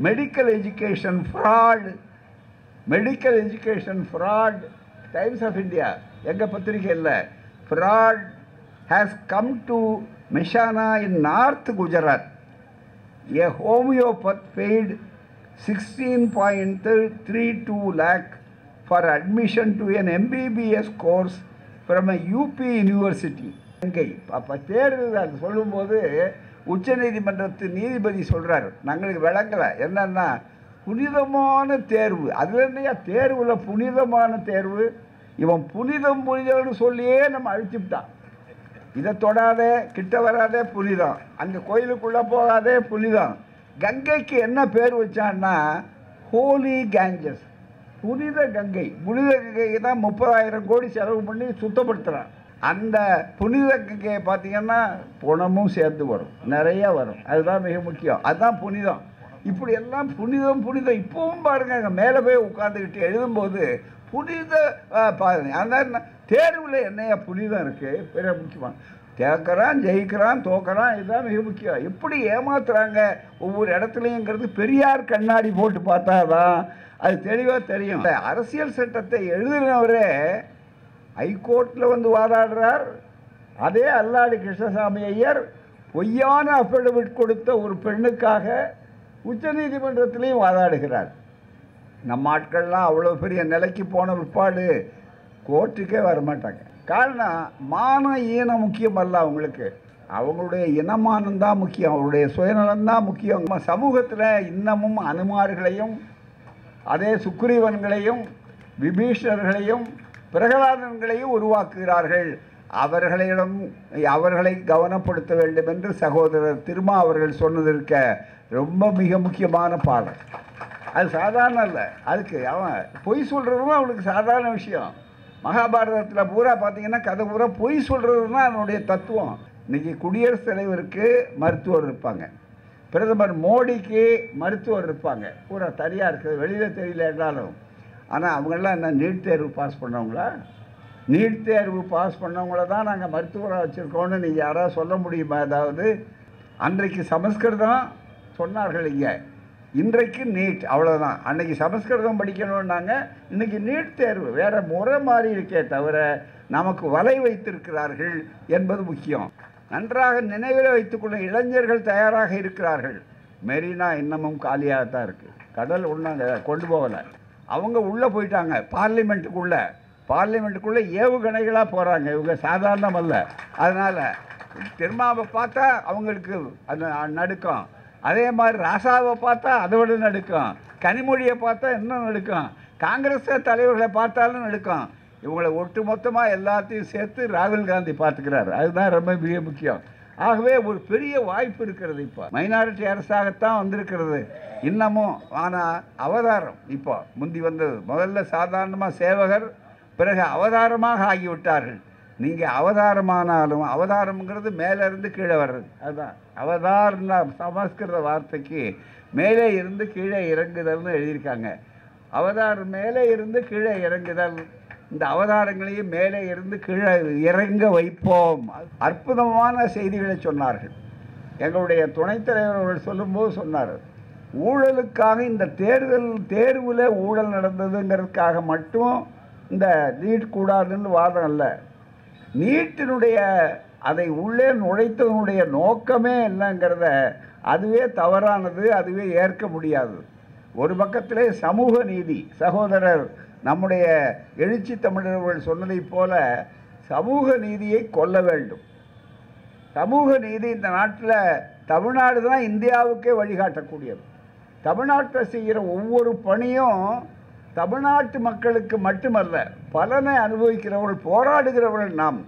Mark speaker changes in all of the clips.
Speaker 1: Medical education fraud, medical education fraud. Times of India எங்கள் பத்திரிகை இல்லை, fraud has come to Mehsana in north Gujarat. A homeopath paid 16.32 lakh for admission to an MBBS course from a UP university. அப்போ தேர்வு அது சொல்லும்போது உச்சநீதிமன்றத்து நீதிபதி சொல்கிறார், நாங்களுக்கு விளங்கலை என்னன்னா புனிதமான தேர்வு. அதில் என்னையா தேர்வில் புனிதமான தேர்வு? இவன் புனிதம்னு சொல்லியே நம்ம அழிச்சுட்டான். இதை தொடாதே, கிட்ட வராதே, புனிதம். அங்கே கோயிலுக்குள்ளே போகாதே, புனிதம். கங்கைக்கு என்ன பேர் வச்சான்னா ஹோலி கேஞ்சஸ், புனித கங்கை. புனித கங்கைக்கு தான் 30,000 கோடி செலவு பண்ணி சுத்தப்படுத்துகிறான். அந்த புனித கங்கையை பார்த்தீங்கன்னா பணமும் சேர்த்து வரும், நிறையா வரும். அதுதான் மிக முக்கியம், அதுதான் புனிதம். இப்படி எல்லாம் புனிதம் புனிதம். இப்பவும் பாருங்க, அங்கே மேலே போய் உட்காந்துக்கிட்டு எழுதும்போது புனித பாருங்க. அந்த தேர்வில் என்னையா புனிதம் இருக்குது? பெரிய முக்கியமாக கேட்குறான், ஜெயிக்கிறான், தோக்கிறான், இதுதான் மிக முக்கியம். எப்படி ஏமாத்துறாங்க ஒவ்வொரு இடத்துலையுங்கிறது பெரியார் கண்ணாடி போட்டு பார்த்தாதான் அது தெளிவாக தெரியும். அரசியல் சட்டத்தை எழுதினவரே ஹைகோர்ட்டில் வந்து வாதாடுறார். அதே அல்லாடி கிருஷ்ணசாமி ஐயர் பொய்யான அஃபிடவிட் கொடுத்த ஒரு பெண்ணுக்காக உச்சநீதிமன்றத்திலையும் வாதாடுகிறார். நம்ம ஆட்கள்லாம் அவ்வளோ பெரிய நிலைக்கு போன பிற்பாடு கோர்ட்டுக்கே வரமாட்டாங்க. காரணம் மான ஈனம் முக்கியம் அல்ல அவங்களுக்கு, அவங்களுடைய இனமானந்தான் முக்கியம், அவருடைய சுயநலம்தான் முக்கியம். நம்ம சமூகத்தில் இன்னமும் அனுமார்களையும் அதே சுக்ரீவன்களையும் விபீஷணர்களையும் பிரகலாதன்களையும் உருவாக்குகிறார்கள். அவர்களை கவனப்படுத்த வேண்டும் என்று சகோதரர் திருமா அவர்கள் சொன்னதற்க ரொம்ப மிக முக்கியமான பாடம். அது சாதாரண இல்லை. அதுக்கு அவன் பொய் சொல்கிறதும் அவனுக்கு சாதாரண விஷயம். மகாபாரதத்தில் பூரா பார்த்தீங்கன்னா கதை பூரா பொய் சொல்கிறது தான் அதனுடைய தத்துவம். இன்றைக்கி குடியரசுத் தலைவருக்கு மருத்துவர் இருப்பாங்க, பிரதமர் மோடிக்கு மருத்துவர் இருப்பாங்க, பூரா தனியாக இருக்குது, வெளியில் தெரியல என்றாலும். ஆனால் அவங்களாம் என்ன நீட் தேர்வு பாஸ் பண்ணவங்களா? நீட் தேர்வு பாஸ் பண்ணவங்கள தான் நாங்கள் மருத்துவராக வச்சுருக்கோன்னு நீங்கள் யாராவது சொல்ல முடியுமா? அதாவது அன்றைக்கு சமஸ்கிருதம் சொன்னார்கள் இங்கே, இன்றைக்கு நீட், அவ்வளோதான். அன்றைக்கி சமஸ்கிருதம் படிக்கணுன்னாங்க, இன்றைக்கி நீட் தேர்வு. வேறு முறை மாறி இருக்கே தவிர நமக்கு வலை வைத்திருக்கிறார்கள் என்பது முக்கியம். நன்றாக நினைவில் வைத்துக்கொள்ள இளைஞர்கள் தயாராக இருக்கிறார்கள். மெரினா இன்னமும் காலியாக தான் இருக்குது, கடல் ஒன்றாங்க கொண்டு போகலை. அவங்க உள்ளே போயிட்டாங்க பார்லிமெண்ட்டுக்குள்ளே ஏவுகணைகளாக போகிறாங்க. இவங்க சாதாரணம் அல்ல. அதனால் திருமாவை பார்த்தா அவங்களுக்கு அந்த நடுக்கம். அதே மாதிரி ராசாவை பார்த்தா அதை விட நடுக்கம், கனிமொழியை பார்த்தா இன்னும் நடுக்கம், காங்கிரஸ் தலைவர்களை பார்த்தாலும் நடுக்கம். இவங்களை ஒட்டு மொத்தமாக எல்லாத்தையும் சேர்த்து ராகுல் காந்தி பார்த்துக்கிறார். அதுதான் ரொம்ப மிக முக்கியம். ஆகவே ஒரு பெரிய வாய்ப்பு இருக்கிறது. இப்போ மைனாரிட்டி அரசாகத்தான் வந்திருக்கிறது இன்னமும். ஆனால் அவதாரம் இப்போ முந்தி வந்தது. முதல்ல சாதாரணமாக சேவகர், பிறகு அவதாரமாக ஆகிவிட்டார்கள். நீங்கள் அவதாரமானாலும், அவதாரம்ங்கிறது மேலேருந்து கீழே வர்றது, அதுதான் அவதார்னா சமஸ்கிருத வார்த்தைக்கு மேலே இருந்து கீழே இறங்குதல்னு எழுதியிருக்காங்க. அவதாரம் மேலே இருந்து கீழே இறங்குதல். இந்த அவதாரங்களையும் மேலே இருந்து கீழே இறங்க வைப்போம். அற்புதமான செய்திகளை சொன்னார்கள். எங்களுடைய துணைத் தலைவர் அவர்கள் சொல்லும்போது சொன்னார், ஊழலுக்காக இந்த தேர்வில் ஊழல் நடந்ததுங்கிறதுக்காக மட்டும் இந்த நீட் கூடாதுன்னு வாதம் இல்லை. நீட்டினுடைய அதை உள்ளே நுழைத்ததனுடைய நோக்கமே என்னங்கிறத அதுவே தவறானது, அதுவே ஏற்க முடியாது. ஒரு பக்கத்திலே சமூக நீதி, சகோதரர் நம்முடைய எழுச்சி தமிழர்கள் சொன்னதைப் போல சமூக நீதியை கொல்ல வேண்டும். சமூக நீதி இந்த நாட்டில் தமிழ்நாடு தான் இந்தியாவுக்கே வழிகாட்டக்கூடியது. தமிழ்நாட்டில் செய்கிற ஒவ்வொரு பணியும் தமிழ்நாட்டு மக்களுக்கு மட்டுமல்ல, பலனை அனுபவிக்கிறவர்கள், போராடுகிறவர்கள் நாம்.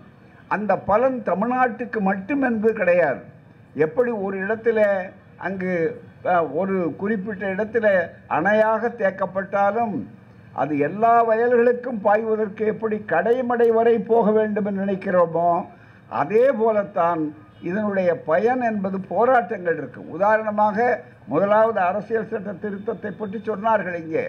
Speaker 1: அந்த பலன் தமிழ்நாட்டுக்கு மட்டும் என்பது கிடையாது. எப்படி ஒரு இடத்துல அங்கு ஒரு குறிப்பிட்ட இடத்துல அணையாக தேக்கப்பட்டாலும் அது எல்லா வயல்களுக்கும் பாய்வதற்கு எப்படி கடைமடை வரை போக வேண்டும் என்று நினைக்கிறோமோ, அதே போலத்தான் இதனுடைய பயன் என்பது போராட்டங்கள் இருக்குது. உதாரணமாக முதலாவது அரசியல் சட்ட திருத்தத்தை பற்றி சொன்னார்கள் இங்கே.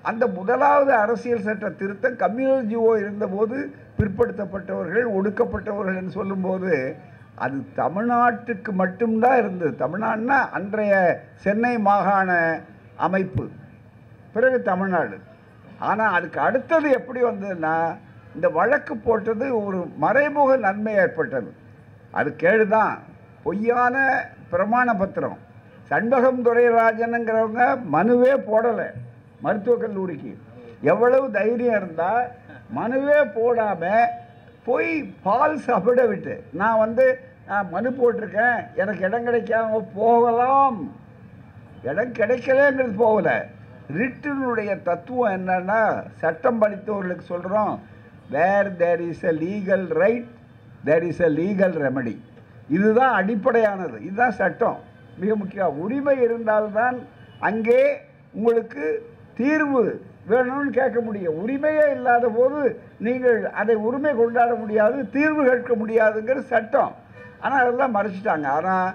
Speaker 1: அந்த முதலாவது அரசியல் சட்ட திருத்தம் கம்யூனல் ஜிஓ இருந்தபோது பிற்படுத்தப்பட்டவர்கள், ஒடுக்கப்பட்டவர்கள் என்று சொல்லும்போது அது தமிழ்நாட்டுக்கு மட்டும்தான் இருந்தது. தமிழ்நாடுனா அன்றைய சென்னை மாகாண அமைப்பு, பிறகு தமிழ்நாடு. ஆனால் அதுக்கு அடுத்தது எப்படி வந்ததுன்னா, இந்த வழக்கு போட்டது ஒரு மறைமுக நன்மை ஏற்பட்டது. அது கேடுதான், பொய்யான பிரமாண பத்திரம். சண்பகம் துரைராஜனுங்கிறவங்க மனுவே போடலை மருத்துவக் கல்லூரிக்கு. எவ்வளவு தைரியம் இருந்தால் மனுவே போடாமல் போய் ஃபால்ஸ் அஃபிடவிட்டு, நான் மனு போட்டிருக்கேன், எனக்கு இடம் கிடைக்காம போகலாம், இடம் கிடைக்கலங்கிறது போகலை. ரிட்டினுடைய தத்துவம் என்னன்னா, சட்டம் படித்தவர்களுக்கு சொல்கிறோம், where there is a legal right there is a legal remedy. இதுதான் அடிப்படையானது, இதுதான் சட்டம். மிக முக்கியம், உரிமை இருந்தால்தான் அங்கே உங்களுக்கு தீர்வு வேணும்னு கேட்க முடியும். உரிமையே இல்லாத போது நீங்கள் அதை உரிமை கொண்டாட முடியாது, தீர்வு கேட்க முடியாதுங்கிற சட்டம். ஆனால் அதெல்லாம் மறைச்சிட்டாங்க. ஆனால்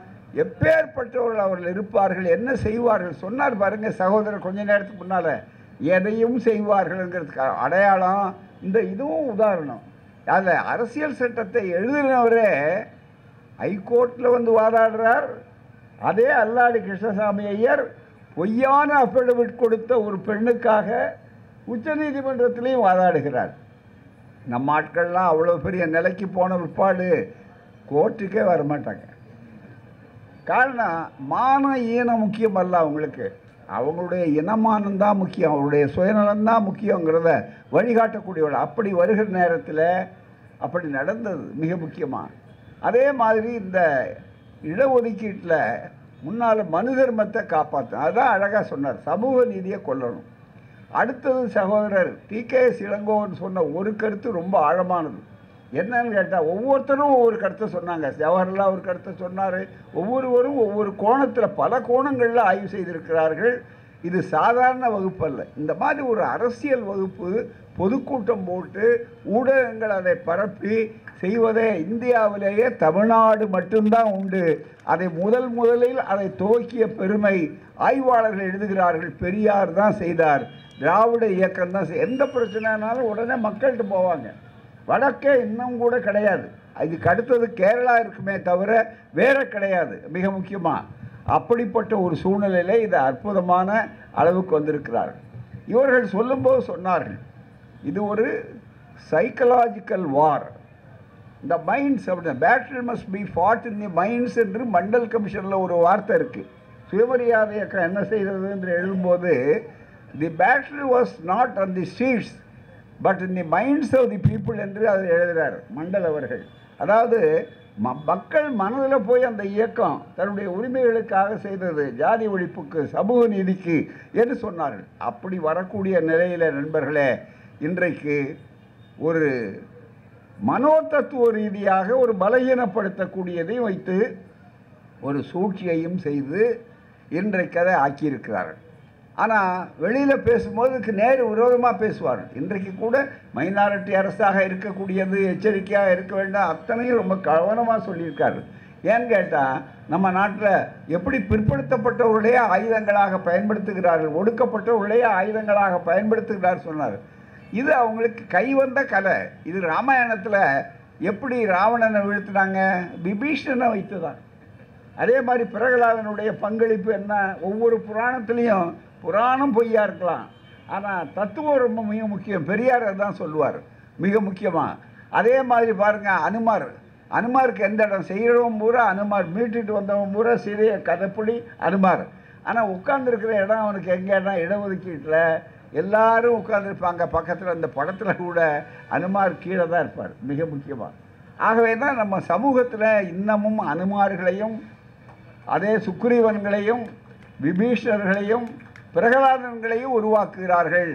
Speaker 1: எப்பேற்பட்டவர்கள் அவர்கள் இருப்பார்கள், என்ன செய்வார்கள் சொன்னார் பாருங்க சகோதரர் கொஞ்ச நேரத்துக்கு முன்னால். எதையும் செய்வார்கள்ங்கிறதுக்கு அடையாளம் இதுவும் உதாரணம். அதில் அரசியல் சட்டத்தை எழுதினவரே ஹைகோர்ட்டில் வாதாடுறார். அதே அல்லாடி கிருஷ்ணசாமி ஐயர் பொய்யான அஃபிடவிட் கொடுத்த ஒரு பெண்ணுக்காக உச்சநீதிமன்றத்திலையும் வாதாடுகிறார். நம்ம ஆட்கள்லாம் அவ்வளோ பெரிய நிலைக்கு போன பிற்பாடு கோர்ட்டுக்கே வரமாட்டாங்க. காரணம், மான ஈனம் முக்கியம் அல்ல அவங்களுக்கு, அவங்களுடைய இனமானந்தான் முக்கியம், அவருடைய சுயநலம்தான் முக்கியங்கிறத வழிகாட்டக்கூடியவள். அப்படி வருகிற நேரத்தில் அப்படி நடந்தது மிக முக்கியமாக. அதே மாதிரி இந்த இடஒதுக்கீட்டில் முன்னால் மனு தர்மத்தை காப்பாற்றணும், அதுதான் அழகாக சொன்னார், சமூக நீதியை கொல்லணும். அடுத்தது சகோதரர் டி.கே.எஸ். இளங்கோவன் சொன்ன ஒரு கருத்து ரொம்ப ஆழமானது. என்னன்னு கேட்டால், ஒவ்வொருத்தரும் ஒவ்வொரு கருத்தை சொன்னாங்க. ஜவஹர்லால் ஒரு கருத்தை சொன்னார். ஒவ்வொருவரும் ஒவ்வொரு கோணத்தில் பல கோணங்களில் ஆய்வு செய்திருக்கிறார்கள். இது சாதாரண வகுப்பு அல்ல. இந்த மாதிரி ஒரு அரசியல் வகுப்பு பொதுக்கூட்டம் போட்டு ஊடகங்கள் அதை பரப்பி செய்வதே இந்தியாவிலேயே தமிழ்நாடு மட்டும்தான் உண்டு. அதை முதலில் அதை துவக்கிய பெருமை ஆய்வாளர்கள் எழுதுகிறார்கள், பெரியார் தான் செய்தார், திராவிட இயக்கம் தான். எந்த பிரச்சனைனாலும் உடனே மக்கள்கிட்ட போவாங்க. வடக்கே இன்னும் கூட கிடையாது, இதுக்கு அடுத்தது கேரளா இருக்குமே தவிர வேற கிடையாது மிக முக்கியமாக. அப்படிப்பட்ட ஒரு சூழ்நிலையில் இது அற்புதமான அளவுக்கு வந்திருக்கிறார்கள். இவர்கள் சொல்லும்போது சொன்னார்கள், இது ஒரு சைக்கலாஜிக்கல் வார். இந்த மைண்ட்ஸ் அப்படி battle must be fought in the minds என்று மண்டல் கமிஷனில் ஒரு வார்த்தை இருக்குது. சுயமரியாதை இயக்கம் என்ன செய்தது என்று எழுதும்போது, the battle was not on the streets but in the minds of the people என்று அதை எழுதுகிறார் மண்டல் அவர்கள். அதாவது மக்கள் மனதில் போய் அந்த இயக்கம் தன்னுடைய உரிமைகளுக்காக செய்தது, ஜாதி ஒழிப்புக்கு, சமூக நீதிக்கு என்று சொன்னார்கள். அப்படி வரக்கூடிய நிலையில் நண்பர்களே, இன்றைக்கு ஒரு மனோதத்துவ ரீதியாக ஒரு பலகீனப்படுத்தக்கூடியதையும் வைத்து ஒரு சூழ்ச்சியையும் செய்து இன்றைக்கு அதை ஆக்கியிருக்கிறார்கள். ஆனால் வெளியில் பேசும்போது நேரு விரோதமாக பேசுவார்கள். இன்றைக்கு கூட மைனாரிட்டி அரசாக இருக்கக்கூடியது, எச்சரிக்கையாக இருக்க வேண்டாம், அத்தனையும் ரொம்ப கவனமாக சொல்லியிருக்காரு. ஏன்னு கேட்டால், நம்ம நாட்டில் எப்படி பிற்படுத்தப்பட்டவர்களே ஆயுதங்களாக பயன்படுத்துகிறார்கள், ஒடுக்கப்பட்டவர்களே ஆயுதங்களாக பயன்படுத்துகிறார் சொன்னார். இது அவங்களுக்கு கைவந்த கலை. இது ராமாயணத்தில் எப்படி ராவணனை வீழ்த்தினாங்க, விபீஷணனை வைத்து தான். அதே மாதிரி பிரகலாதனுடைய பங்களிப்பு என்ன, ஒவ்வொரு புராணத்துலேயும் புராணம் பொய்யா இருக்கலாம், ஆனால் தத்துவம் ரொம்ப மிக முக்கியம். பெரியார் தான் சொல்லுவார் மிக முக்கியமாக. அதே மாதிரி பாருங்கள், அனுமாருக்கு எந்த இடம் செய்கிறவன் பூரா அனுமார், மீட்டுட்டு வந்தவன் பூரா சிறிய கதைப்புடி அனுமார். ஆனால் உட்கார்ந்துருக்கிற இடம் அவனுக்கு எங்கே இடம், இடஒதுக்கீட்டில் எல்லாரும் உட்கார்ந்துருப்பாங்க பக்கத்தில். அந்த படத்தில் கூட அனுமார் கீழே தான் இருப்பார் மிக முக்கியமாக. ஆகவே தான் நம்ம சமூகத்தில் இன்னமும் அனுமார்களையும், அதே சுக்ரீவன்களையும், விபீஷணர்களையும், பிரகலாதன்களையும் உருவாக்குகிறார்கள்.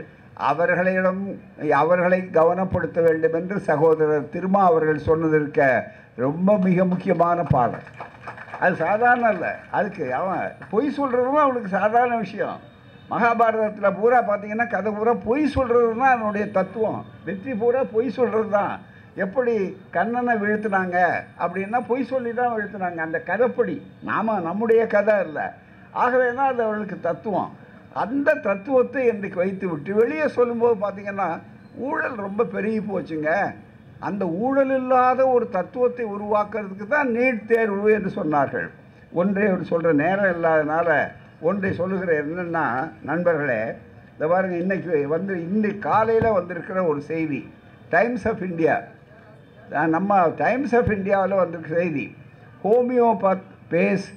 Speaker 1: அவர்களை கவனப்படுத்த வேண்டும் என்று சகோதரர் திருமா அவர்கள் சொன்னதற்க ரொம்ப மிக முக்கியமான பாடம். அது சாதாரண இல்லை. அதுக்கு அவன் பொய் சொல்கிறதும் அவனுக்கு சாதாரண விஷயம். மகாபாரதத்தில் பூரா பார்த்தீங்கன்னா கதை பூரா பொய் சொல்கிறது தான் அதனுடைய தத்துவம். வெற்றி பூரா பொய் சொல்கிறது தான். எப்படி கண்ணனை வீழ்த்தினாங்க அப்படின்னா பொய் சொல்லி தான் வீழ்த்தினாங்க, அந்த கதைப்படி. நம்முடைய கதை இல்லை. ஆகவே தான் அது அவர்களுக்கு தத்துவம். அந்த தத்துவத்தை இன்றைக்கு வைத்து விட்டு வெளியே சொல்லும்போது பார்த்திங்கன்னா ஊழல் ரொம்ப பெருகி போச்சுங்க, அந்த ஊழல் இல்லாத ஒரு தத்துவத்தை உருவாக்குறதுக்கு தான் நீட் தேர்வு என்று சொன்னார்கள். ஒன்றை ஒரு சொல்கிற நேரம் இல்லாதனால ஒன்றை சொல்லுகிற என்னென்னா, நண்பர்களே, இந்த பாருங்கள், இன்னைக்கு காலையில் வந்திருக்கிற ஒரு செய்தி, டைம்ஸ் ஆஃப் இந்தியா, நம்ம டைம்ஸ் ஆஃப் இந்தியாவில் வந்திருக்கிற செய்தி, homeopath pays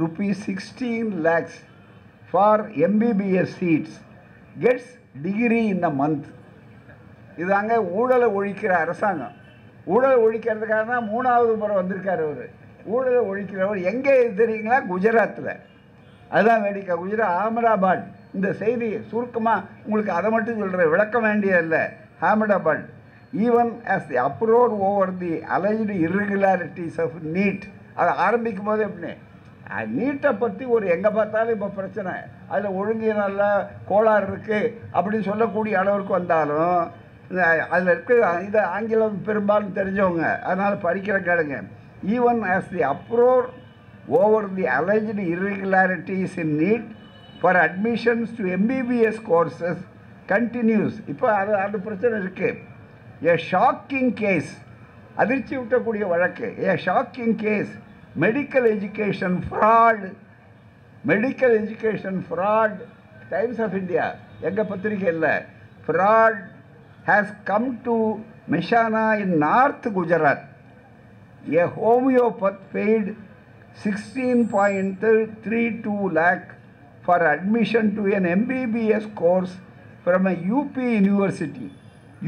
Speaker 1: ₹16 lakhs for MBBS seats, gets degree in a month. இதாங்க ஊழலை ஒழிக்கிற அரசாங்கம். ஊழலை ஒழிக்கிறதுக்காக தான் 3வது முறை வந்திருக்கார் அவர். ஊழலை ஒழிக்கிறவர் எங்கே தெரியுங்களா? குஜராத்தில். அதுதான் வேடிக்கை. அகமதாபாத். இந்த செய்தி சுருக்கமாக உங்களுக்கு அதை மட்டும் சொல்கிறேன், விளக்க வேண்டியதில்லை. Ahmedabad, even as the uproar over the alleged irregularities of NEET. அதை ஆரம்பிக்கும் போது எப்படின்னு, நீட்டை பற்றி ஒரு எங்கே பார்த்தாலும் இப்போ பிரச்சனை, அதில் ஒழுங்கு நல்ல கோளாறு இருக்குது அப்படின்னு சொல்லக்கூடிய அளவுக்கு வந்தாலும் அதில் இருக்க இது ஆங்கிலம் பெரும்பாலும் தெரிஞ்சவங்க, அதனால் படிக்கிற கேளுங்க. Even as the uproar over the alleged irregularities in NEET for admissions to MBBS courses continues. இப்போ அது பிரச்சனை இருக்குது. ஏ ஷாக்கிங் கேஸ், அதிர்ச்சி விட்டக்கூடிய வழக்கு. A shocking case, medical education fraud. Medical education fraud. Times of India, எங்கள் பத்திரிகை இல்லை, fraud has come to Mehsana in north Gujarat. A homeopath paid 16.32 lakh for admission to an MBBS course from a UP university.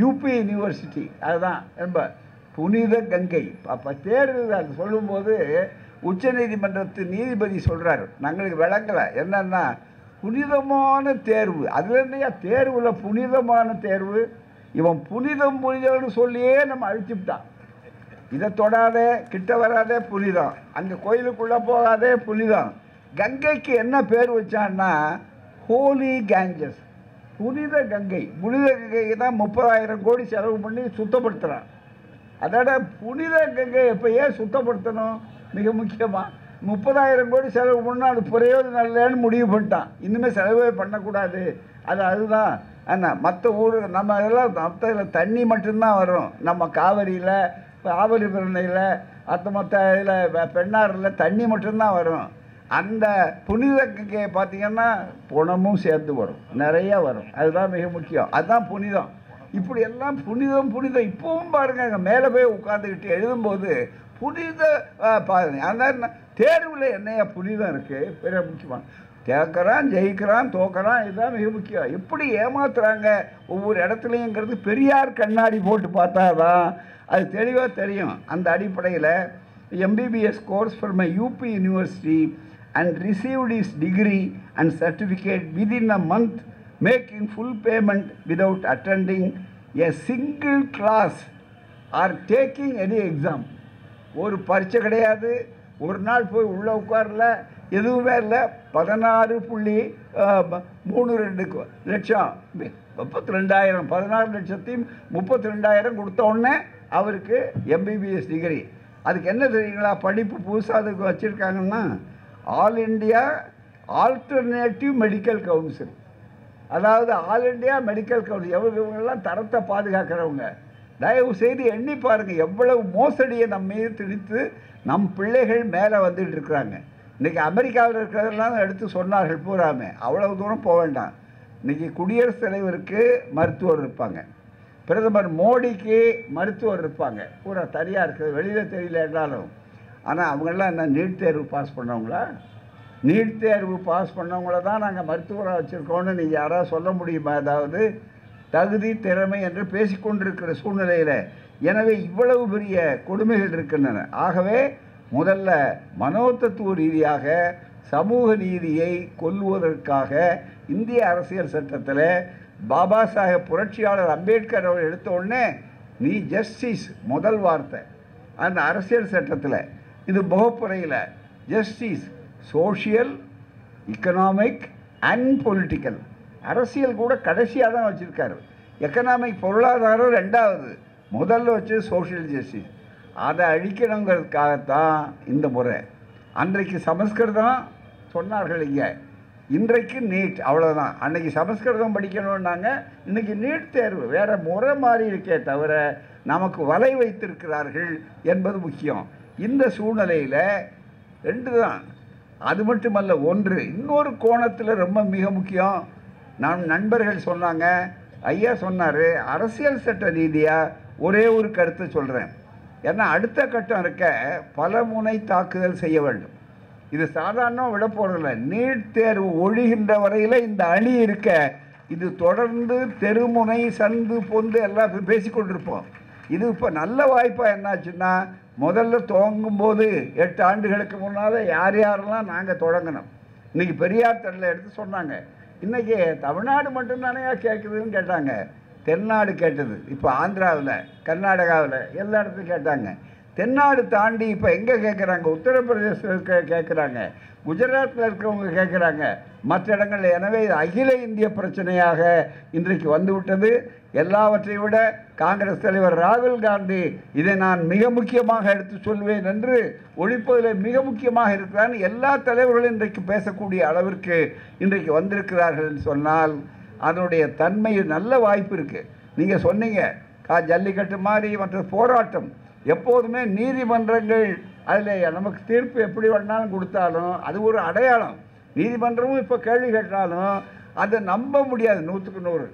Speaker 1: UP university, அதுதான் ரொம்ப புனித கங்கை. அப்போ தேர்வு அது சொல்லும்போது உச்சநீதிமன்றத்து நீதிபதி சொல்கிறார், நாங்களுக்கு விளங்கலை என்னன்னா, புனிதமான தேர்வு. அதுலேருந்தையா தேர்வில் புனிதமான தேர்வு? இவன் புனிதம்னு சொல்லியே நம்ம அழிச்சுட்டான். இதை தொடாதே, கிட்ட வராதே, புனிதம். அங்கே கோயிலுக்குள்ளே போகாதே, புனிதம். கங்கைக்கு என்ன பேர் வச்சான்னா ஹோலி கேஞ்சஸ், புனித கங்கை. புனித கங்கைக்கு தான் 30,000 கோடி செலவு பண்ணி சுத்தப்படுத்துகிறான். அதோட புனித கங்கை இப்போ ஏன் சுத்தப்படுத்தணும்? மிக முக்கியமாக 30,000 கோடி செலவு பண்ணால் அது பிரயோஜனம் இல்லைன்னு முடிவு பண்ணிட்டான். இன்னுமே செலவே பண்ணக்கூடாது. அதுதான் என்ன, மற்ற ஊர் நம்ம இதெல்லாம் மற்ற தண்ணி மட்டும்தான் வரும். நம்ம காவிரியில், ஆவரி பிரணையில், மற்ற இதில் பெண்ணாறில் தண்ணி மட்டும்தான் வரும். அந்த புனித கங்கையை பார்த்திங்கன்னா புணமும் சேர்ந்து வரும், நிறையா வரும். அதுதான் மிக முக்கியம், அதுதான் புனிதம். இப்படி எல்லாம் புனிதம் புனிதம். இப்பவும் பாருங்கள், அங்கே மேலே போய் உட்காந்துக்கிட்டு எழுதும்போது புனித பாருங்க. அந்த தேர்வில் என்னையா புனிதம் இருக்குது? பெரிய முக்கியமாக கேட்குறான், ஜெயிக்கிறான், தோக்கிறான், இதுதான் மிக முக்கியம். எப்படி ஏமாத்துறாங்க ஒவ்வொரு இடத்துலையுங்கிறது பெரியார் கண்ணாடி போட்டு பார்த்தாதான் அது தெளிவாக தெரியும். அந்த அடிப்படையில் MBBS course from a UP university and received his degree and certificate within a month, making full payment without attending a single class or taking any exam. ஒரு பரீட்சை கிடையாது, ஒரு நாள் போய் உள்ளே உட்காரல, எதுவுமே இல்லை. 16.32 லட்சம் 32,000 16,32,000 கொடுத்த உடனே அவருக்கு MBBS டிகிரி. அதுக்கு என்ன தெரியுங்களா? படிப்பு புதுசாக அதுக்கு வச்சுருக்காங்கன்னா All India Alternative Medical Council. அதாவது ஆல் இண்டியா மெடிக்கல் கவுன்சில். இவங்கெல்லாம் தரத்தை பாதுகாக்கிறவங்க. தயவு செய்து எண்ணி பாருங்கள், எவ்வளவு மோசடியை நம்ம மீது திணித்து நம் பிள்ளைகள் மேலே வந்துட்டு இருக்கிறாங்க. இன்றைக்கி அமெரிக்காவில் இருக்கிறதெல்லாம் எடுத்து சொன்னார்கள் பூராமே. அவ்வளவு தூரம் போக வேண்டாம். இன்றைக்கி குடியரசுத் தலைவருக்கு மருத்துவர் இருப்பாங்க, பிரதமர் மோடிக்கு மருத்துவர் இருப்பாங்க, பூரா தனியாக இருக்குது, வெளியில் தெரியல என்றாலும். ஆனால் அவங்களாம் என்ன நீட் தேர்வு பாஸ் பண்ணவங்களா? நீட் தேர்வு பாஸ் பண்ணவங்கள தான் நாங்கள் மருத்துவராக வச்சுருக்கோன்னு நீங்கள் யாராவது சொல்ல முடியுமா? அதாவது தகுதி திறமை என்று பேசிக்கொண்டிருக்கிற சூழ்நிலையில். எனவே இவ்வளவு பெரிய கொடுமைகள் இருக்கின்றன. ஆகவே முதல்ல மனோதத்துவ ரீதியாக சமூக நீதியை கொல்லுவதற்காக இந்திய அரசியல் சட்டத்தில் பாபா சாஹேப் புரட்சியாளர் அம்பேத்கர் அவர் எடுத்த உடனே நீ ஜஸ்டிஸ் முதல் வார்த்தை அந்த அரசியல் சட்டத்தில். இது முகப்புறையில் justice social, economic and political. அரசியல் கூட கடைசியாக தான் வச்சுருக்காரு. எக்கனாமிக் பொருளாதாரம் ரெண்டாவது, முதல்ல வச்சு சோஷியல் ஜஸ்டிஸ். அதை அழிக்கணுங்கிறதுக்காகத்தான் இந்த முறை. அன்றைக்கு சமஸ்கிருதம் சொன்னார்கள், இங்கே இன்றைக்கு நீட் அவ்வளோதான். அன்னைக்கு சமஸ்கிருதம் படிக்கணும்னாங்க, இன்னைக்கு நீட் தேர்வு வேறு முறை மாறி இருக்கே தவிர நமக்கு வலை வைத்திருக்கிறார்கள் என்பது முக்கியம். இந்த சூழ்நிலையில் ரெண்டு தான். அது மட்டுமல்ல, ஒன்று இன்னொரு கோணத்தில் ரொம்ப மிக முக்கியம். நண்பர்கள் சொன்னாங்க, ஐயா சொன்னார், அரசியல் சட்ட ரீதியாக ஒரே ஒரு கருத்தை சொல்கிறேன். ஏன்னா அடுத்த கட்டம் இருக்க பல முனை தாக்குதல் செய்ய வேண்டும். இது சாதாரண விட போகிறதில்ல. நீட் தேர்வு ஒழிகின்ற வரையில் இந்த அணி இருக்க இது தொடர்ந்து தெருமுனை சந்து பொந்து எல்லாம் பேசிக்கொண்டிருப்போம். இது இப்போ நல்ல வாய்ப்பாக என்னாச்சுன்னா, முதல்ல துவங்கும்போது 8 ஆண்டுகளுக்கு முன்னால் யார் யாரெல்லாம் நாங்கள் தொடங்கினோம். இன்றைக்கி பெரியார் தடலை எடுத்து சொன்னாங்க. இன்றைக்கி தமிழ்நாடு மட்டும்தானே கேட்குதுன்னு கேட்டாங்க. தென்னாடு கேட்டது. இப்போ ஆந்திராவில், கர்நாடகாவில் எல்லா இடத்துலையும் கேட்டாங்க. தென்னாடு தாண்டி இப்போ எங்கே கேட்குறாங்க? உத்தரப்பிரதேசத்தில் கேட்குறாங்க, குஜராத்தில் இருக்கிறவங்க கேட்குறாங்க, மற்ற இடங்களில். எனவே இது அகில இந்திய பிரச்சனையாக இன்றைக்கு வந்துவிட்டது. எல்லாவற்றையும் விட காங்கிரஸ் தலைவர் ராகுல் காந்தி இதை நான் மிக முக்கியமாக எடுத்து சொல்வேன் என்று ஒழிப்பதில் மிக முக்கியமாக இருக்கிறான். எல்லா தலைவர்களும் இன்றைக்கு பேசக்கூடிய அளவிற்கு இன்றைக்கு வந்திருக்கிறார்கள் என்று சொன்னால் அதனுடைய தன்மை நல்ல வாய்ப்பு இருக்குது. நீங்கள் சொன்னீங்க ஜல்லிக்கட்டு மாதிரி மற்ற போராட்டம் எப்போதுமே நீதிமன்றங்கள் அதில் நமக்கு தீர்ப்பு எப்படி வேணாலும் கொடுத்தாலும் அது ஒரு அடையாளம். நீதிமன்றமும் இப்போ கேள்வி கேட்டாலும் அதை நம்ப முடியாது 100க்கு 100.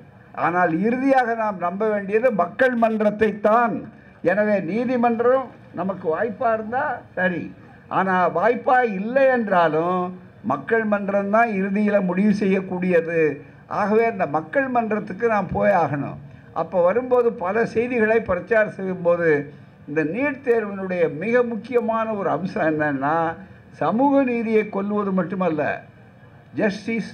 Speaker 1: ஆனால் இறுதியாக நாம் நம்ப வேண்டியது மக்கள் மன்றத்தை தான். எனவே நீதிமன்றம் நமக்கு வாய்ப்பாக இருந்தால் சரி, ஆனால் வாய்ப்பாக இல்லை என்றாலும் மக்கள் மன்றம் தான் இறுதியில் முடிவு செய்யக்கூடியது. ஆகவே இந்த மக்கள் மன்றத்துக்கு நாம் போய் ஆகணும். அப்போ வரும்போது பல செய்திகளை பிரச்சாரம் செய்யும்போது இந்த நீட் தேர்வினுடைய மிக முக்கியமான ஒரு அம்சம் என்னன்னா, சமூக நீதியை கொல்வது மட்டுமல்ல, ஜஸ்டிஸ்,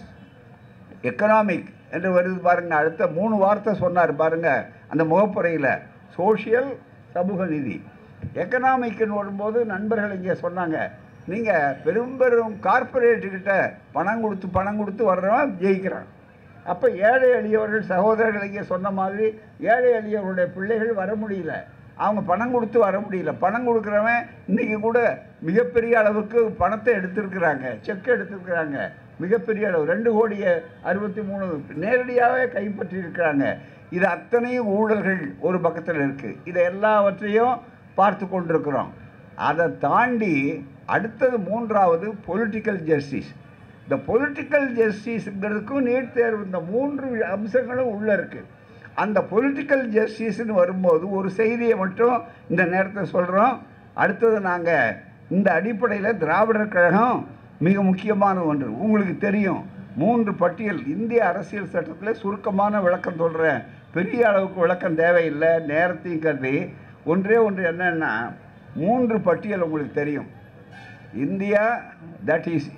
Speaker 1: எக்கனாமிக் என்று வருது பாருங்கள். அடுத்த 3 வார்த்தை சொன்னார் பாருங்கள் அந்த முகப்புரையில். சோஷியல், சமூக நீதி. எக்கனாமிக்னு வரும்போது நண்பர்கள் இங்கே சொன்னாங்க, நீங்கள் பெரும் பெரும் கார்பரேட்டுக்கிட்ட பணம் கொடுத்து வர்றவன் ஜெயிக்கிறான். அப்போ ஏழை எளியவர்கள் சகோதரர்கள் இங்கே சொன்ன மாதிரி ஏழை எளியவர்களுடைய பிள்ளைகள் வர முடியல. அவங்க பணம் கொடுத்து வர முடியல. பணம் கொடுக்குறவன் இன்றைக்கி கூட மிகப்பெரிய அளவுக்கு பணத்தை எடுத்திருக்கிறாங்க, செக் எடுத்திருக்கிறாங்க. மிகப்பெரிய அளவு 2,63,00,000 நேரடியாகவே கைப்பற்றி இருக்கிறாங்க. இது அத்தனையும் ஊழல்கள் ஒரு பக்கத்தில் இருக்குது. இதை எல்லாவற்றையும் பார்த்து கொண்டிருக்கிறோம். அதை தாண்டி அடுத்தது 3வது பொலிட்டிக்கல் ஜஸ்டிஸ். இந்த பொலிட்டிக்கல் ஜஸ்டிஸுங்கிறதுக்கும் நீட் தேர்வு, இந்த 3 அம்சங்களும் உள்ளே இருக்குது. அந்த பொலிட்டிக்கல் ஜஸ்டிஸ்ன்னு வரும்போது ஒரு செய்தியை மட்டும் இந்த நேரத்தில் சொல்கிறோம். அடுத்தது நாங்கள் இந்த அடிப்படையில் திராவிடர் கழகம் மிக முக்கியமான ஒன்று. உங்களுக்கு தெரியும், 3 பட்டியல் இந்திய அரசியல் சட்டத்தில் சுருக்கமான விளக்கம் சொல்கிறேன். பெரிய அளவுக்கு விளக்கம் தேவையில்லை, நேரத்தையும் கருதி. ஒன்றே ஒன்று என்னென்னா, 3 பட்டியல் உங்களுக்கு தெரியும். India, that is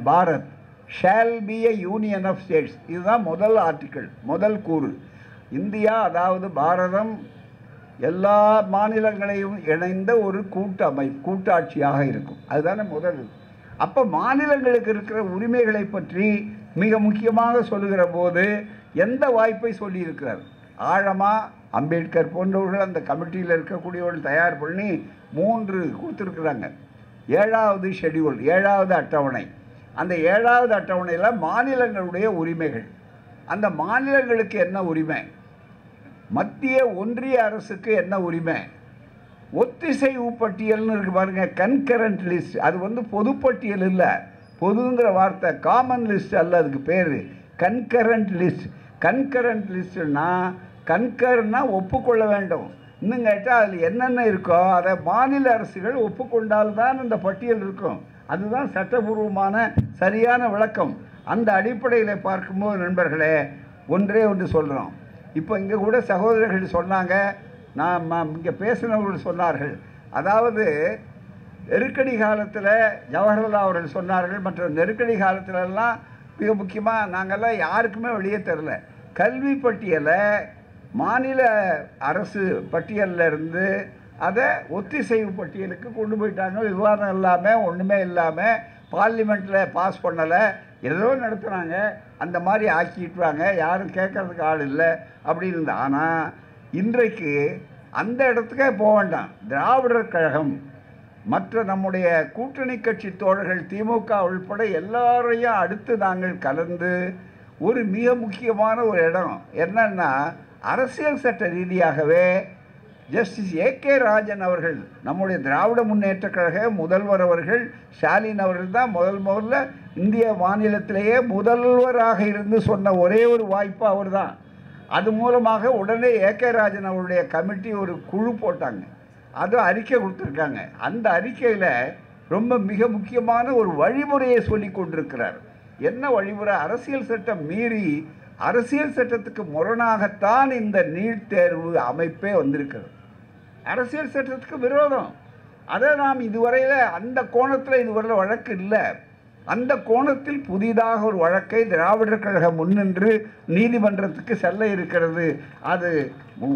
Speaker 1: Bharat, shall be a union of states. இதுதான் முதல் ஆர்டிக்கிள், முதல் கூறு. இந்தியா அதாவது பாரதம் எல்லா மாநிலங்களையும் இணைந்த ஒரு கூட்டாட்சியாக இருக்கும். அதுதானே முதல். அப்போ மாநிலங்களுக்கு இருக்கிற உரிமைகளை பற்றி மிக முக்கியமாக சொல்லுகிற போது எந்த வாய்ப்பை சொல்லியிருக்கிறார்? ஆழமாக அம்பேத்கர் போன்றவர்கள் அந்த கமிட்டியில் இருக்கக்கூடியவர்கள் தயார் பண்ணி 3 கொடுத்துருக்குறாங்க. 7வது ஷெட்யூல், 7வது அட்டவணை. அந்த 7வது அட்டவணையில் மாநிலங்களுடைய உரிமைகள். அந்த மாநிலங்களுக்கு என்ன உரிமை, மத்திய ஒன்றிய அரசுக்கு என்ன உரிமை, ஒத்திசைவு பட்டியல்னு இருக்கு பாருங்க, கன்கரண்ட் லிஸ்ட். அது பொதுப்பட்டியல் இல்லை, பொதுங்கிற வார்த்தை காமன் லிஸ்ட் அல்ல, அதுக்கு பேர் கன்கரண்ட் லிஸ்ட். கன்கரண்ட் லிஸ்ட்னா கன்கர்னா ஒப்புக்கொள்ள வேண்டும். இன்னும் கேட்டால் அதில் என்னென்ன இருக்கோ அதை மாநில அரசுகள் ஒப்புக்கொண்டால்தான் அந்த பட்டியல் இருக்கும். அதுதான் சட்டபூர்வமான சரியான விளக்கம். அந்த அடிப்படையில் பார்க்கும்போது நண்பர்களே, ஒன்றே ஒன்று சொல்கிறோம். இப்போ இங்கே கூட சகோதரர்கள் சொன்னாங்க, நான் இங்கே பேசினவர்கள் சொன்னார்கள், அதாவது நெருக்கடி காலத்தில் ஜவஹர்லால் அவர்கள் சொன்னார்கள், மற்ற நெருக்கடி காலத்திலெல்லாம் மிக முக்கியமாக நாங்கள்லாம் யாருக்குமே வெளியே தரல. கல்வி பட்டியலை மாநில அரசு பட்டியலில் இருந்து அதை ஒத்திசைவு பட்டியலுக்கு கொண்டு போயிட்டாங்க. விவாதம் இல்லாமல், ஒன்றுமே இல்லாமல், பார்லிமெண்ட்டில் பாஸ் பண்ணலை, ஏதோ நடத்துகிறாங்க, அந்த மாதிரி ஆக்கிட்டுவாங்க, யாரும் கேட்கறதுக்கு ஆள் இல்லை அப்படின்னு இருந்தால். ஆனால் இன்றைக்கு அந்த இடத்துக்கே போக வேண்டாம். திராவிடர் கழகம் மற்ற நம்முடைய கூட்டணி கட்சி தோழர்கள் திமுக உள்பட எல்லாரையும் அடுத்து நாங்கள் கலந்து ஒரு மிக முக்கியமான ஒரு இடம் என்னன்னா, அரசியல் சட்ட ரீதியாகவே ஜஸ்டிஸ் ஏ.கே. ராஜன் அவர்கள், நம்முடைய திராவிட முன்னேற்ற கழக முதல்வர் அவர்கள், ஸ்டாலின் அவர்கள் தான் முதல்ல இந்திய மாநிலத்திலேயே முதல்வராக இருந்து சொன்ன ஒரே ஒரு வாய்ப்பு அவர் தான். அது மூலமாக உடனே ஏ.கே. ராஜன் அவருடைய கமிட்டி ஒரு குழு போட்டாங்க, அது அறிக்கை கொடுத்துருக்காங்க. அந்த அறிக்கையில் ரொம்ப மிக முக்கியமான ஒரு வழிமுறையை சொல்லி கொண்டிருக்கிறார். என்ன வழிமுறை? அரசியல் சட்டம் மீறி அரசியல் சட்டத்துக்கு முரணாகத்தான் இந்த நீட் தேர்வு அமைப்பே வந்திருக்கிறது. அரசியல் சட்டத்துக்கு விரோதம். அதை நாம் இதுவரையில் அந்த கோணத்தில் இதுவரையில் வழக்கு இல்லை. அந்த கோணத்தில் புதிதாக ஒரு வழக்கை திராவிடர் கழகம் முன்னின்று நீதிமன்றத்துக்கு செல்ல இருக்கிறது. அது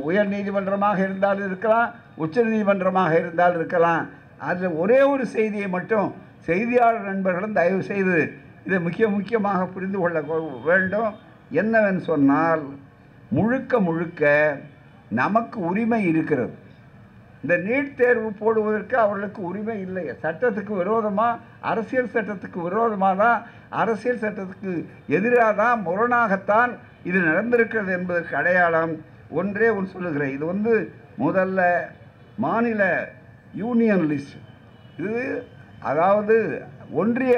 Speaker 1: உயர் நீதிமன்றமாக இருந்தாலும் இருக்கலாம், உச்ச நீதிமன்றமாக இருந்தாலும் இருக்கலாம். அதில் ஒரே ஒரு செய்தியை மட்டும் செய்தியாளர் நண்பர்களும் தயவு செய்து இதை முக்கியமாக புரிந்து கொள்ள வேண்டும். என்னவென்று சொன்னால், முழுக்க நமக்கு உரிமை இருக்கிறது. இந்த நீட் தேர்வு போடுவதற்கு அவர்களுக்கு உரிமை இல்லை. சட்டத்துக்கு விரோதமாக, அரசியல் சட்டத்துக்கு விரோதமாக தான், அரசியல் சட்டத்துக்கு எதிராக தான், முரணாகத்தான் இது நடந்திருக்கிறது என்பதற்கு அடையாளம் ஒன்றே ஒன்று சொல்லுகிறேன். இது முதல்ல மாநில யூனியன் லிஸ்ட், இது அதாவது ஒன்றிய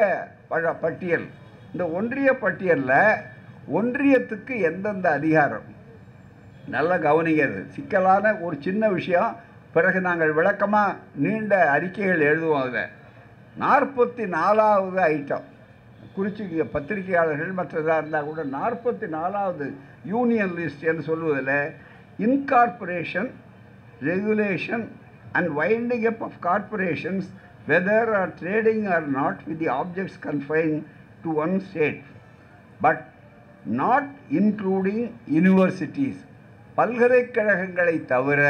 Speaker 1: பட்டியல். இந்த ஒன்றிய பட்டியலில் ஒன்றியத்துக்கு எந்தெந்த அதிகாரம் நல்லா கவனிக்கிறது. சிக்கலான ஒரு சின்ன விஷயம், பிறகு நாங்கள் விளக்கமாக நீண்ட அறிக்கைகள் எழுதுவோம். அதில் 44வது ஐட்டம் குறிச்சி பத்திரிகையாளர்கள் மற்றதாக இருந்தால் கூட 44வது யூனியன் லிஸ்ட் என்று சொல்வதில் incorporation, regulation and winding up of corporations whether are trading or not with the objects confined to one state, but not including universities. பல்கலைக்கழகங்களை தவிர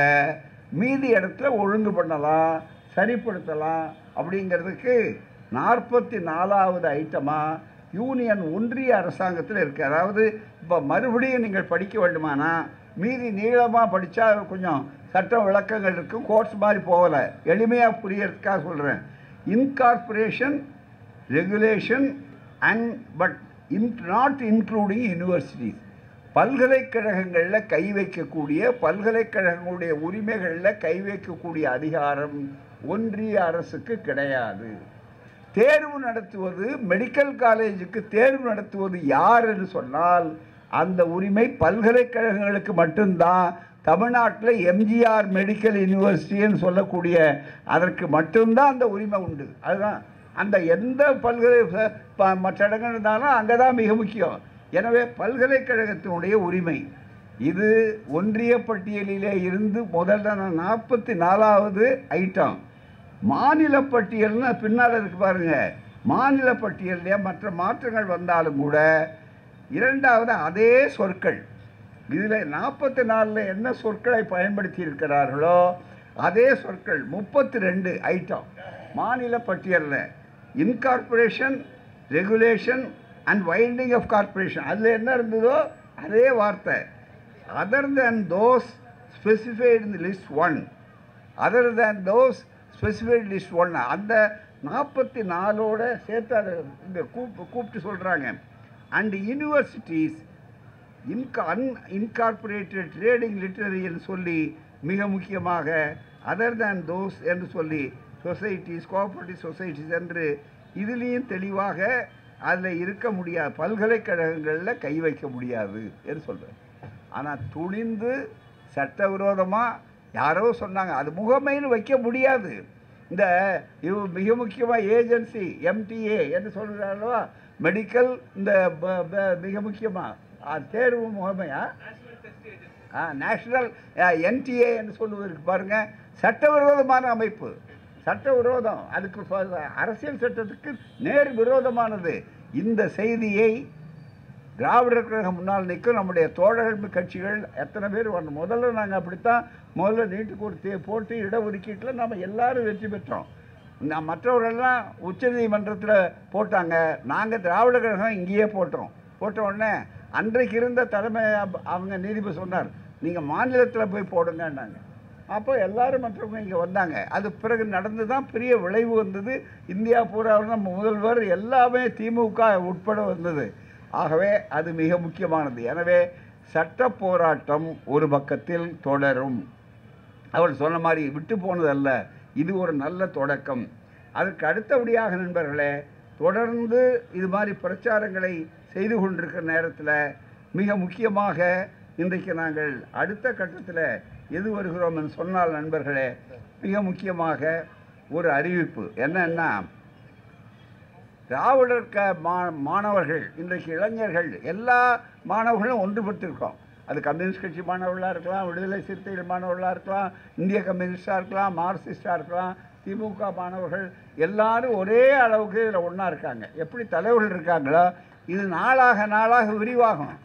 Speaker 1: மீதி இடத்துல ஒழுங்கு பண்ணலாம், சரிப்படுத்தலாம் அப்படிங்கிறதுக்கு 44வது ஐட்டமாக யூனியன் ஒன்றிய அரசாங்கத்தில் இருக்குது. அதாவது இப்போ மறுபடியும் நீங்கள் படிக்க வேண்டுமானா மீதி நீளமாக படித்தா கொஞ்சம் சட்ட விளக்கங்கள் இருக்கும், கோர்ஸ் மாதிரி போகலை, எளிமையாக புரியறதுக்காக சொல்கிறேன். Incorporation, regulation and but not including universities. பல்கலைக்கழகங்களில் கை வைக்கக்கூடிய, பல்கலைக்கழகங்களுடைய உரிமைகளில் கை வைக்கக்கூடிய அதிகாரம் ஒன்றிய அரசுக்கு கிடையாது. தேர்வு நடத்துவது, மெடிக்கல் காலேஜுக்கு தேர்வு நடத்துவது யார் என்று சொன்னால் அந்த உரிமை பல்கலைக்கழகங்களுக்கு மட்டும்தான். தமிழ்நாட்டில் எம்ஜிஆர் மெடிக்கல் யூனிவர்சிட்டின்னு சொல்லக்கூடிய அதற்கு மட்டும்தான் அந்த உரிமை உண்டு. அதுதான் அந்த எந்த மற்ற இடங்கள் இருந்தாலும் அங்கே தான் மிக முக்கியம். எனவே பல்கலைக்கழகத்தினுடைய உரிமை இது ஒன்றிய பட்டியலிலே இருந்து முதல்ல 44வது ஐட்டம். மாநில பட்டியல்னு பின்னால் இருக்கு பாருங்கள். மாநில பட்டியலே மற்ற மாற்றங்கள் வந்தாலும் கூட இரண்டாவது அதே சொற்கள், இதில் 44 என்ன சொற்களை பயன்படுத்தி இருக்கிறார்களோ அதே சொற்கள் 32 ஐட்டம் மாநில பட்டியலில். Incorporation, regulation and winding of corporation, அதில் என்ன இருந்ததோ அதே வார்த்தை. Other than those specified in list 1, other than those specified list 1 அந்த 44ஓட சேர்த்து அதை இங்கே கூப்பிட்டு சொல்கிறாங்க. அண்ட் யூனிவர்சிட்டிஸ், இன்கார்பரேட்டட் ட்ரேடிங் லிட்டரரின்னு சொல்லி மிக முக்கியமாக அதர் தேன் தோஸ் என்று சொல்லி சொசைட்டிஸ், கோஆபரேட்டிவ் சொசைட்டிஸ் என்று இதுலேயும் தெளிவாக அதில் இருக்க முடியாது, பல்கலைக்கழகங்களில் கை வைக்க முடியாது என்று சொல்கிறேன். ஆனால் துணிந்து சட்டவிரோதமாக யாரோ சொன்னாங்க, அது முகமைன்னு வைக்க முடியாது. இந்த மிக முக்கியமாக ஏஜென்சி எம்டிஏ என்று சொல்கிறாரோ மெடிக்கல், இந்த மிக முக்கியமாக தேர்வு முகமையா நேஷ்னல் என்டிஏ என்று சொல்லுவதற்கு பாருங்கள், சட்டவிரோதமான அமைப்பு, சட்டவிரோதம். அதுக்கு அரசியல் சட்டத்துக்கு நேர் விரோதமானது. இந்த செய்தியை திராவிடர் கழகம் முன்னால் நிற்கும் நம்முடைய தோழர்கள் கட்சிகள் எத்தனை பேர் வரணும். முதல்ல நாங்கள் அப்படித்தான் முதல்ல நீட்டுக்கு போட்டு இடஒதுக்கீட்டில் நம்ம எல்லாரும் வெற்றி பெற்றோம். மற்றவர்களெல்லாம் உச்சநீதிமன்றத்தில் போட்டாங்க, நாங்கள் திராவிடர் கழகம் இங்கேயே போட்ட உடனே அன்றைக்கு இருந்த தலைமை அவங்க நீதிபதி சொன்னார், நீங்கள் மாநிலத்தில் போய் போடுங்கன்னாங்க. அப்போ எல்லாரும் மற்றவங்க இங்கே வந்தாங்க. அது பிறகு நடந்து தான் பெரிய விளைவு வந்தது. இந்தியா பூராவில் நம்ம முதல்வர் எல்லாமே திமுக உட்பட வந்தது. ஆகவே அது மிக முக்கியமானது. எனவே சட்ட போராட்டம் ஒரு பக்கத்தில் தொடரும். அவர் சொன்ன மாதிரி விட்டு போனதல்ல, இது ஒரு நல்ல தொடக்கம். அதற்கு அடுத்தபடியாக நண்பர்களே, தொடர்ந்து இது மாதிரி பிரச்சாரங்களை செய்து கொண்டிருக்கிற நேரத்தில் மிக முக்கியமாக இன்றைக்கு நாங்கள் அடுத்த கட்டத்தில் எது வருகிறோம் என்று சொன்னால் நண்பர்களே, மிக முக்கியமாக ஒரு அறிவிப்பு என்னன்னா, திராவிடர் மாணவர்கள் இன்றைக்கு இளைஞர்கள் எல்லா மாணவர்களும் ஒன்றுபட்டிருக்கோம். அது கம்யூனிஸ்ட் கட்சி மாணவர்களாக இருக்கலாம், விடுதலை சிறுத்தைகள் மாணவர்களாக இருக்கலாம், இந்திய கம்யூனிஸ்டாக இருக்கலாம், மார்க்சிஸ்டாக இருக்கலாம், திமுக மாணவர்கள் எல்லாரும் ஒரே அளவுக்கு இதில் ஒன்றா இருக்காங்க. எப்படி தலைவர்கள் இருக்காங்களோ இது நாளாக நாளாக விரிவாகும்.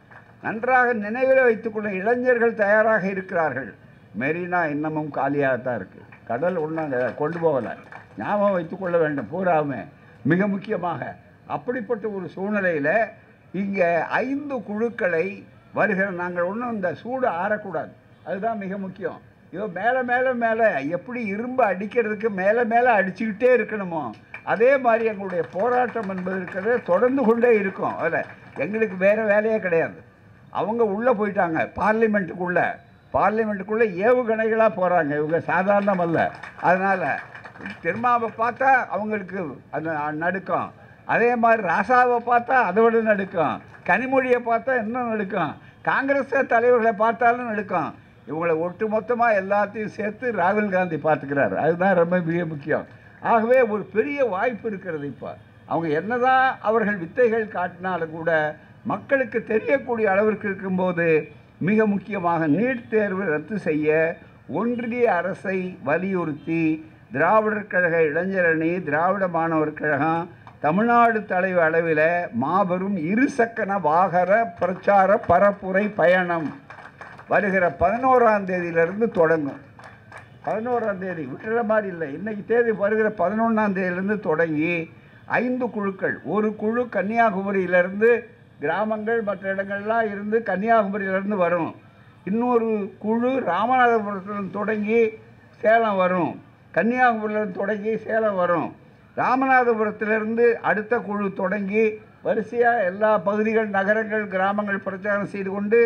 Speaker 1: நன்றாக நினைவில் வைத்துக்கொள்ள இளைஞர்கள் தயாராக இருக்கிறார்கள். மெரினா இன்னமும் காலியாகத்தான் இருக்குது. கடல் ஒன்றாங்க கொண்டு போகலை. ஞாபகம் வைத்துக்கொள்ள வேண்டும் பூராவுமே. மிக முக்கியமாக அப்படிப்பட்ட ஒரு சூழ்நிலையில் இங்கே 5 குழுக்களை வருகிற நாங்கள் ஒன்றும் இந்த சூடு ஆறக்கூடாது. அதுதான் மிக முக்கியம். இதோ மேலே மேலே மேலே எப்படி இரும்பு அடிக்கிறதுக்கு மேலே மேலே அடிச்சுக்கிட்டே இருக்கணுமோ அதே மாதிரி எங்களுடைய போராட்டம் என்பது இருக்கிறது தொடர்ந்து கொண்டே இருக்கும். அதில் எங்களுக்கு வேறு வேலையே கிடையாது. அவங்க உள்ளே போயிட்டாங்க பார்லிமெண்ட்டுக்குள்ளே ஏவுகணைகளாக போகிறாங்க. இவங்க சாதாரணம் அல்ல. அதனால் திருமாவை பார்த்தா அவங்களுக்கு அந்த நடுக்கம். அதே மாதிரி ராசாவை பார்த்தா அதை விட நடுக்கம். கனிமொழியை பார்த்தா இன்னும் நடுக்கம். காங்கிரஸ் தலைவர்களை பார்த்தாலும் நடுக்கம். இவங்களை ஒட்டு மொத்தமாக எல்லாத்தையும் சேர்த்து ராகுல் காந்தி பார்த்துக்கிறார். அதுதான் ரொம்ப மிக முக்கியம். ஆகவே ஒரு பெரிய வாய்ப்பு இருக்கிறது. இப்போ அவங்க என்னதான் அவர்கள் வித்தைகள் காட்டினாலும் கூட மக்களுக்கு தெரியக்கூடிய அளவிற்கு இருக்கும்போது மிக முக்கியமாக நீட் தேர்வு ரத்து செய்ய ஒன்றிய அரசை வலியுறுத்தி திராவிடர் கழக இளைஞரணி, திராவிட மாணவர் கழகம் தமிழ்நாடு தலைவர் அளவில் மாபெரும் இருசக்கர வாகன பிரச்சார பரப்புரை பயணம் வருகிற 11ஆம் தேதியிலிருந்து தொடங்கும். 11ஆம் தேதி விட்டுற மாதிரி இல்லை. இன்றைக்கி தேதி வருகிற 11ஆம் தேதியிலிருந்து தொடங்கி 5 குழுக்கள். ஒரு குழு கன்னியாகுமரியிலேருந்து கிராமங்கள் மற்ற இடங்கள்லாம் இருந்து கன்னியாகுமரியிலேருந்து வரும். இன்னொரு குழு ராமநாதபுரத்திலிருந்து தொடங்கி சேலம் வரும். கன்னியாகுமரியிலிருந்து தொடங்கி சேலம் வரும். ராமநாதபுரத்திலிருந்து அடுத்த குழு தொடங்கி வரிசையாக எல்லா பகுதிகள், நகரங்கள், கிராமங்கள் பிரச்சாரம் செய்து கொண்டு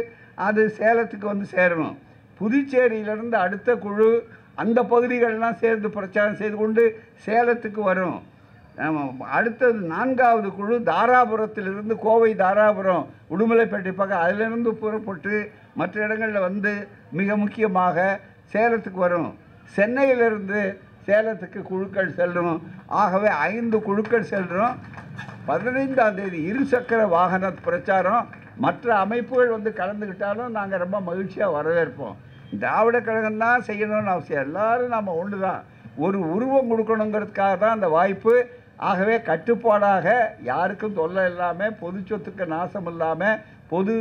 Speaker 1: அது சேலத்துக்கு வந்து சேரணும். புதுச்சேரியிலிருந்து அடுத்த குழு அந்த பகுதிகளெலாம் சேர்ந்து பிரச்சாரம் செய்து கொண்டு சேலத்துக்கு வரும். அடுத்தது 4வது குழு தாராபுரத்திலிருந்து, கோவை தாராபுரம் உடுமலைப்பேட்டை பக்கம், அதிலிருந்து புறப்பட்டு மற்ற இடங்களில் வந்து மிக முக்கியமாக சேலத்துக்கு வரும். சென்னையிலிருந்து சேலத்துக்கு குழுக்கள் செல்லும். ஆகவே 5 குழுக்கள் செல்கிறோம். 15ஆம் தேதி இருசக்கர வாகன பிரச்சாரம். மற்ற அமைப்புகள் வந்து கலந்துக்கிட்டாலும் நாங்கள் ரொம்ப மகிழ்ச்சியாக வரவேற்போம். திராவிட கழகம் தான் செய்யணும்னு அவசியம். எல்லோரும் நம்ம ஒன்று தான். ஒரு உருவம் கொடுக்கணுங்கிறதுக்காக தான் அந்த வாய்ப்பு. ஆகவே கட்டுப்பாடாக, யாருக்கும் தொல்லை இல்லாமல், பொது சொத்துக்கு நாசம் இல்லாமல், பொது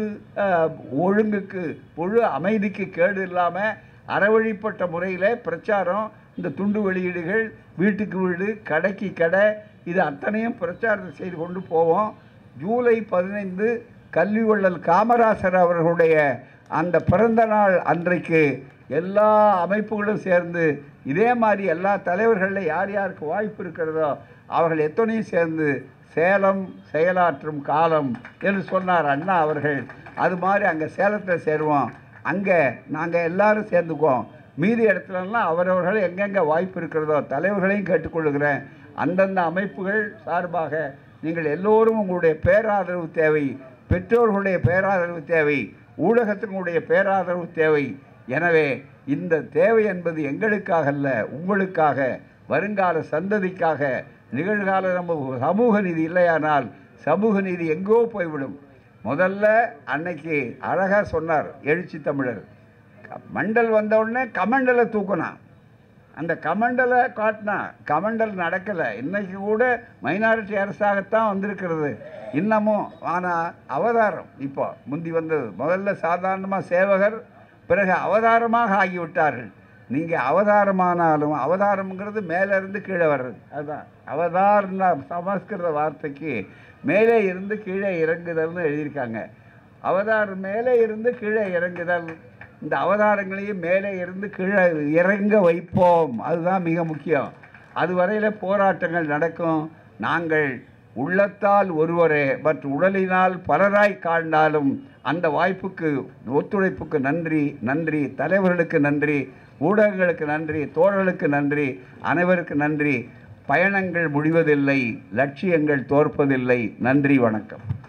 Speaker 1: ஒழுங்குக்கு, பொது அமைதிக்கு கேடு இல்லாமல் அறவழிப்பட்ட முறையில் பிரச்சாரம், இந்த துண்டு வெளியீடுகள், வீட்டுக்கு வீடு, கடைக்கு கடை, இது அத்தனையும் பிரச்சாரத்தை செய்து கொண்டு போவோம். ஜூலை 15 கல்வி வள்ளல் காமராசர் அவர்களுடைய அந்த பிறந்த நாள் அன்றைக்கு எல்லா அமைப்புகளும் சேர்ந்து இதே மாதிரி எல்லா தலைவர்களில் யார் யாருக்கு வாய்ப்பு இருக்கிறதோ அவர்கள் எத்தனையும் சேர்ந்து சேலம் செயலாற்றும் காலம் என்று சொன்னார் அண்ணா அவர்கள். அது மாதிரி அங்கே சேலத்தில் சேருவோம். அங்கே நாங்கள் எல்லோரும் சேர்ந்துக்குவோம். மீதி இடத்துலலாம் அவரவர்கள் எங்கெங்கே வாய்ப்பு இருக்கிறதோ தலைவர்களையும் கேட்டுக்கொள்கிறேன். அந்தந்த அமைப்புகள் சார்பாக நீங்கள் எல்லோரும் உங்களுடைய பேராதரவு தேவை, பெற்றோர்களுடைய பேராதரவு தேவை, ஊடகத்தினுடைய பேராதரவு தேவை. எனவே இந்த தேவை என்பது எங்களுக்காக அல்ல, உங்களுக்காக, வருங்கால சந்ததிக்காக. நிகழ்கால நம்ம சமூக நீதி இல்லையானால் சமூக நீதி எங்கோ போய்விடும். முதல்ல அன்னைக்கு அழகாக சொன்னார் எழுச்சி தமிழர், மண்டல் வந்தவுடனே கமண்டலை தூக்கினான். அந்த கமண்டலை காட்டினா கமண்டல் நடக்கலை. இன்றைக்கி கூட மைனாரிட்டி அரசாகத்தான் வந்திருக்கிறது இன்னமும். ஆனால் அவதாரம் இப்போ முந்தி வந்தது. முதல்ல சாதாரணமாக சேவகர், பிறகு அவதாரமாக ஆகிவிட்டார்கள். நீங்கள் அவதாரமானாலும், அவதாரம்ங்கிறது மேலேருந்து கீழே வர்றது. அதுதான் அவதார்னா சமஸ்கிருத வார்த்தைக்கு மேலே இருந்து கீழே இறங்குதல்னு எழுதியிருக்காங்க. அவதார் மேலே இருந்து கீழே இறங்குதல். இந்த அவதாரங்களையும் மேலே இருந்து கீழே இறங்க வைப்போம். அதுதான் மிக முக்கியம். அதுவரையில் போராட்டங்கள் நடக்கும். நாங்கள் உள்ளத்தால் ஒருவரே உடலினால் பலராய் காண்டாலும் அந்த வாய்ப்புக்கு ஒத்துழைப்புக்கு நன்றி. நன்றி தலைவர்களுக்கு நன்றி, ஊடகங்களுக்கு நன்றி, தோழர்களுக்கு நன்றி, அனைவருக்கு நன்றி. பயணங்கள் முடிவதில்லை, லட்சியங்கள் தோற்பதில்லை. நன்றி, வணக்கம்.